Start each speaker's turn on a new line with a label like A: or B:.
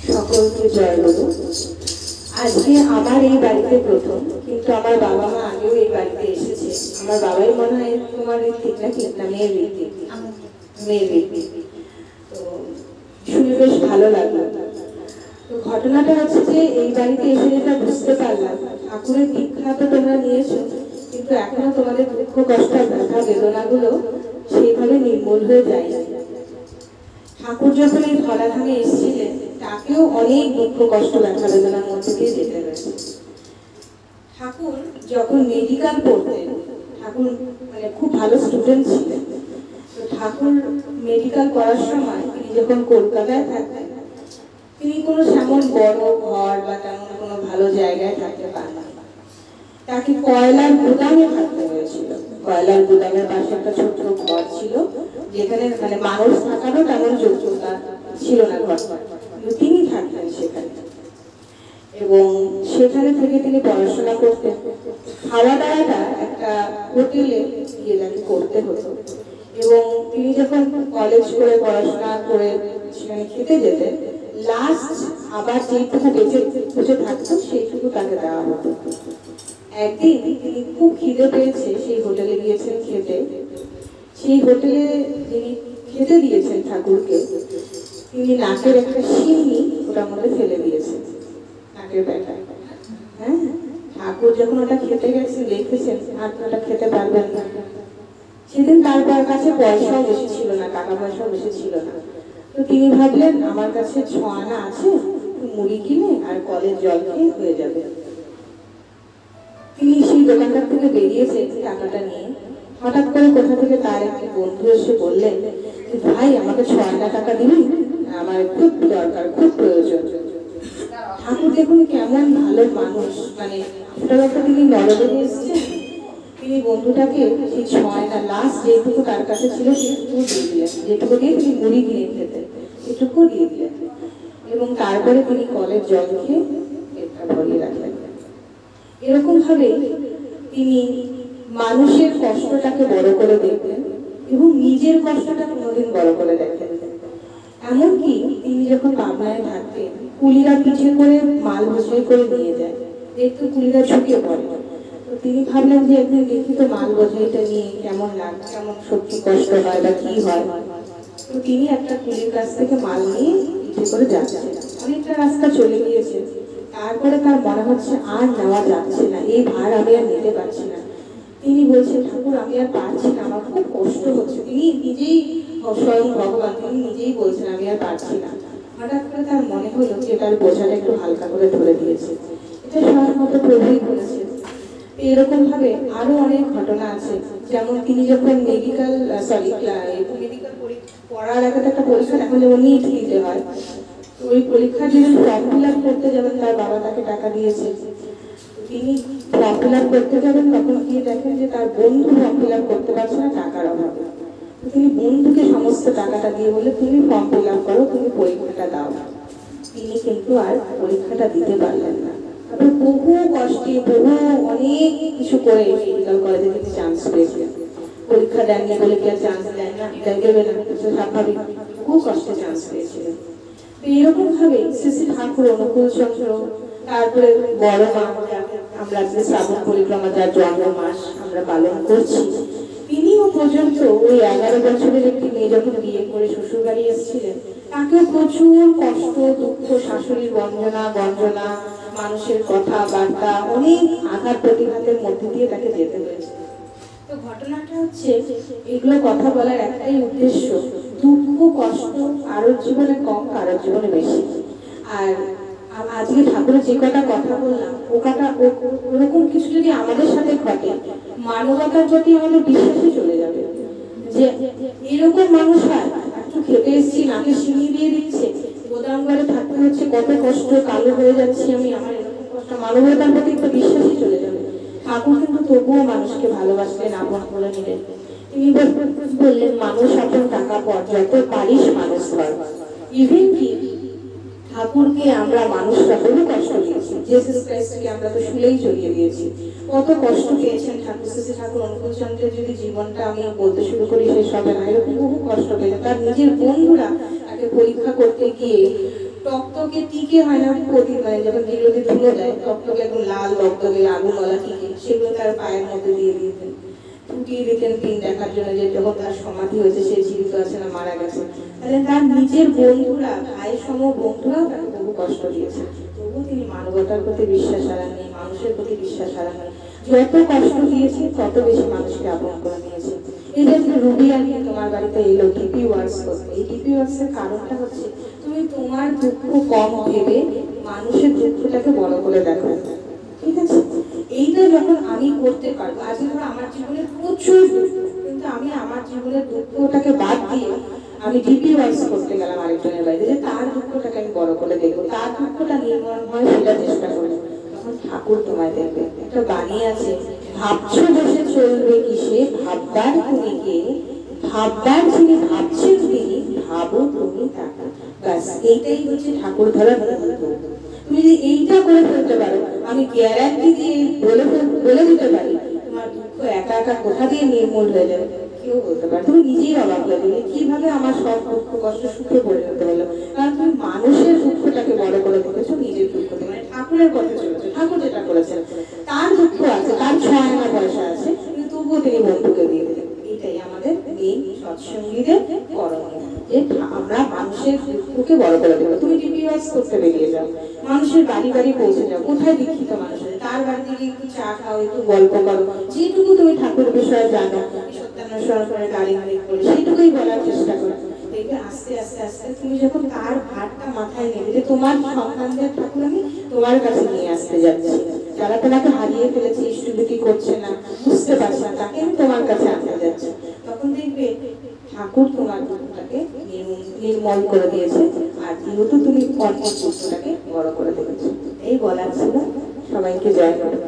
A: সকলকে জয় গুরু। আজকে আমার এই বাড়িতে প্রথম, কিন্তু আমার বাবা মা আগেও এই বাড়িতে এসেছে। আমার বাবাই মনে হয় তোমার ঠিক না মেয়ের রীতি, তো শুনে বেশ ভালো লাগলো। তো ঘটনাটা হচ্ছে যে এই বাড়িতে এসে যেটা বুঝতে পারলাম, ঠাকুরের দীক্ষা তো তোমরা নিয়েছো, কিন্তু এখনো তোমাদের দুঃখ কষ্ট ব্যথা বেদনাগুলো সেইভাবে নির্মূল হয়ে যায়। ঠাকুর যখন এই ধরাধামে এসেছিলেন, তাকেও অনেক দুঃখ কষ্ট ব্যথা বেদনার মধ্যে দিয়ে যেতে হয়েছে। ঠাকুর যখন মেডিকেল পড়তেন, ঠাকুর মানে খুব ভালো স্টুডেন্ট ছিলেন। তো ঠাকুর মেডিকেল পড়ার সময় তিনি যখন কলকাতায় থাকতেন, তিনি কোনো তেমন বড় ঘর বা তেমন কোনো ভালো জায়গায় থাকতে পারতেন। তাকে কয়লার গুদামে থাকতে হয়েছিল। কয়লার গুদামের পাশে একটা ছোট্ট ঘর ছিল, যেখানে মানে মানুষ থাকারও তেমন যোগ্যতা ছিল না ঘর, কিন্তু তিনি থাকতেন সেখানে। এবং সেখানে থেকে তিনি পড়াশোনা করতেন। খাওয়া দাওয়াটা একটা হোটেলে গিয়ে তাকে করতে হতো। এবং তিনি যখন কলেজ করে পড়াশোনা করে সেখানে খেতে যেতেন, লাস্ট আবার যেটুকু বেঁচে থাকতো সেইটুকু তাকে দেওয়া হতো। একদিন তিনি খুব খিদে পেয়েছে, সেই হোটেলে গিয়েছেন খেতে। সেই হোটেলে যিনি খেতে দিয়েছেন ঠাকুরকে, তিনি নাকের একটা শিন্নি ওটার মধ্যে ফেলে দিয়েছেন, নাকের ব্যাটায়। হ্যাঁ, ঠাকুর যখন ওটা খেতে গেছেন দেখেছেন আর ওটা খেতে পারবেন না। সেদিন তার কাছে পয়সাও বেশি ছিল না, টাকা পয়সাও বেশি ছিল না। তো তিনি ভাবলেন আমার কাছে 6 আনা আছে, মুড়ি কিনে আর কলের জল খেয়ে হয়ে যাবে। তিনি সেই দোকানদার থেকে বেরিয়েছেন টাকাটা নিয়ে। হঠাৎ করে কোথা থেকে তার একটি বন্ধু এসে বললেন, ভাই আমাকে 6 আনা টাকা দিবি, আমার খুব দরকার, খুব প্রয়োজন। ঠাকুর দেখুন কেমন ভালো মানুষ, মানে আপনারা তিনি নরদেবে এসেছেন। তিনি বন্ধুটাকে সেই 6 আনা লাস্ট যেটুকু তার কাছে ছিল সেটুকু দিয়ে দিলেন, যেটুকু দিয়ে তিনি মুড়ি কিনে খেতেন সেটুকু দিয়ে দিলেন। এবং তারপরে তিনি কলের জল খেয়ে পেটটা ভরিয়ে রাখলেন। এরকম ভাবে তিনি মানুষের কষ্টটাকে বড় করে দেখলেন এবং নিজের কষ্টটা কোনোদিন বড় করে দেখেন। এমনকি তিনি যখন পাবনায় থাকতেন, কুলিরা পিঠে করে মাল বোঝাই করে নিয়ে যায়, দেখতে কুলিরা ঝুঁকে পড়ে। তো তিনি ভাবলেন যে একদিন দেখি তো মাল বোঝাইটা নিয়ে কেমন লাগে, কেমন সত্যি কষ্ট হয় বা কি হয়। তো তিনি একটা কুলির কাছ থেকে মাল নিয়ে পিঠে করে যাচ্ছেন। অনেকটা রাস্তা চলে গিয়েছে, তারপরে তার মনে হচ্ছে আর নেওয়া যাচ্ছে না, এই ভার আমি আর নিতে পারছি না। তিনি বলছেন ঠাকুর আমি আর পারছি না, আমার খুব কষ্ট হচ্ছে। তিনি নিজেই স্বয়ং ভগবান, তিনি নিজেই বলছেন আমি আর পারছি না। হঠাৎ করে তার মনে হলো যে তার বোঝাটা একটু হালকা করে ধরে দিয়েছে, এটা সময় মতো প্রভুই করেছে। এরকম ভাবে আরো অনেক ঘটনা আছে। যেমন তিনি যখন মেডিকেল পড়ার একটা পরীক্ষা, এখন যেমন নিট দিতে হয়, ওই পরীক্ষার যেদিন ফর্ম ফিল আপ করতে যাবেন, তার বাবা তাকে টাকা দিয়েছে। তিনি ফর্ম ফিল আপ করতে যাবেন, তখন গিয়ে দেখেন যে তার বন্ধু ফর্ম ফিল আপ করতে পারছে না টাকার অভাবে। তিনি বন্ধুকে সমস্ত টাকাটা দিয়ে বলে তুমি ফর্ম ফিল আপ করো, তুমি পরীক্ষাটা দাও। তিনি কিন্তু আর পরীক্ষাটা দিতে পারলেন না। তারপর বহু কষ্টে বহু অনেক কিছু করে মেডিকেল কলেজে তিনি চান্স পেয়েছেন। পরীক্ষা দেননি বলে কি আর চান্স দেন না, দেবে না, স্বাভাবিক। বহু কষ্টে চান্স পেয়েছিলেন। এরকম ভাবে শ্রী ঠাকুর অনুকূল চন্দ্র, তারপরে বড় মা, আমরা যে শ্রাবণ পরিক্রমা যার জন্ম মাস আমরা পালন করছি, তিনিও পর্যন্ত ওই 11 বছরের একটি মেয়ে যখন বিয়ে করে শ্বশুর বাড়ি এসেছিলেন, তাকে প্রচুর কষ্ট দুঃখ, শাশুড়ির গঞ্জনা, মানুষের কথা বার্তা, অনেক আঘাত প্রতিঘাতের মধ্যে দিয়ে তাকে যেতে হয়েছে। তো ঘটনাটা হচ্ছে, এগুলো কথা বলার একটাই উদ্দেশ্য, দুঃখ কষ্ট কারোর জীবনে কম, কারোর জীবনে বেশি। আর আজকে ঠাকুরের যে কটা কথা বললাম, ওরকম কিছু যদি আমাদের সাথে ঘটে, মানবতার প্রতি আমাদের বিশ্বাসই চলে যাবে যে এরকম মানুষ হয়। একটু খেতে এসেছি, নাকে সিঁড়ি দিয়ে দিচ্ছে, গোদাম ঘরে থাকতে হচ্ছে, কত কষ্ট, কালো হয়ে যাচ্ছি আমি, আমার এরকম কষ্ট, মানবতার প্রতি একটা বিশ্বাসই চলে যাবে। ঠাকুর কিন্তু তবুও মানুষকে ভালোবাসলেন, আপন করে নিলেন। তিনি বললেন মানুষ আপন টাকা পর, যত পারিস মানুষ ধর। ইভেন কি ঠাকুরকে আমরা মানুষরা বহু কষ্ট দিয়েছি, জেসাস ক্রাইস্টকে আমরা তো শুলেই জড়িয়ে দিয়েছি। কত কষ্ট পেয়েছেন ঠাকুর। শ্রী ঠাকুর অনুকূল চন্দ্রের যদি জীবনটা আমি বলতে শুরু করি শেষ হবে না। এরকম বহু কষ্ট পেয়েছে। তার নিজের বন্ধুরা তাকে পরীক্ষা করতে গিয়ে টকটকে টিকে হয় না প্রতি মানে যখন যেগুলোতে ধুলো দেয় টকটকে একদম লাল টকটকে আগুনওয়ালা টিকে, সেগুলো তার পায়ের মধ্যে দিয়ে দিতেন, ফুটিয়ে দিতেন দিন দেখার জন্য যে যখন তার সমাধি হয়েছে সে জীবিত আছে না মারা গেছে। তাহলে তার নিজের বন্ধুরা, ভাই সম বন্ধুরাও তাকে বহু কষ্ট দিয়েছে, তবুও তিনি মানবতার প্রতি বিশ্বাস হারাননি, মানুষের প্রতি বিশ্বাস হারাননি। যত কষ্ট দিয়েছে তত বেশি মানুষকে আপন করে নিয়েছে। এই যে রুবি আর কি তোমার বাড়িতে এলো ডিপি ওয়ার্কস করতে, এই ডিপি ওয়ার্কস এর কারণটা হচ্ছে তুমি তোমার দুঃখ কম ভেবে মানুষের দুঃখটাকে বড় করে দেখো, ঠিক আছে? এইটা যখন আমি করতে পারবো, আজকে ধরো আমার জীবনে প্রচুর দুঃখ, কিন্তু আমি আমার জীবনের দুঃখটাকে বাদ দিয়ে আমি ডিপি ওয়ার্কস করতে গেলাম আরেকজনের বাড়িতে, যে তার দুঃখটাকে আমি বড় করে দেখবো, তার দুঃখটা নির্মূল হয় সেটা চেষ্টা করবো, তখন ঠাকুর তোমায় দেখবে। একটা বাণী আছে, ভাবছো বসে চলবে কিসে, ভাববার তুমি কে, ভাববার যিনি ভাবছেন তিনি, ভাবো তুমি তাকে। ব্যাস এইটাই হচ্ছে ঠাকুর ধরার মূল। তুমি যদি এইটা করে ফেলতে পারো, আমি গ্যারান্টি দিয়ে বলে দিতে পারি তোমার দুঃখ একা একা কোথা দিয়ে নির্মূল হয়ে যাবে কেউ বলতে পারে। তুমি নিজেই অবাক হয়ে যাবে কিভাবে আমার সব দুঃখ কষ্ট সুখে পরিণত হলো, কারণ তুমি মানুষের দুঃখটাকে বড় করে দেখেছো, নিজের দুঃখকে, মানে ঠাকুরের কথা চলেছে। ঠাকুর যেটা করেছেন, তার দুঃখ আছে, তার 6 আনা পয়সা আছে, কিন্তু তবুও তিনি বন্ধুকে দিয়ে দিলেন। এটাই আমাদের মেইন সৎসঙ্গীদের করণীয়, যে আমরা মানুষের দুঃখকে বড় করে দেবো। তুমি ডিপি ওয়ার্কস করতে বেরিয়ে যাও, মানুষের বাড়ি বাড়ি পৌঁছে যাও, কোথায় দীক্ষিত মানুষের তার বাড়ি থেকে একটু চা খাও, একটু গল্প করো, যেটুকু তুমি ঠাকুর বিষয়ে জানো সত্যান্বেষণ করে গাড়ি গাড়ি করে সেইটুকুই বলার চেষ্টা করো। দেখবে আস্তে আস্তে আস্তে তুমি যখন তার ভারটা মাথায় নেবে যে তোমার সন্তানদের ঠাকুর আমি তোমার কাছে নিয়ে আসতে যাচ্ছি, যারা তোমাকে হারিয়ে ফেলেছে, ইষ্টভীতি করছে না, বুঝতে পারছে না, তাকে আমি তোমার কাছে আনতে যাচ্ছি, তখন দেখবে ঠাকুর তোমার দুঃখটাকে নির্মল করে দিয়েছে, আর যেহেতু তুমি অন্যের দুঃখটাকে বড় করে দিয়েছো। এই বলার ছিল। সবাইকে জয় করো।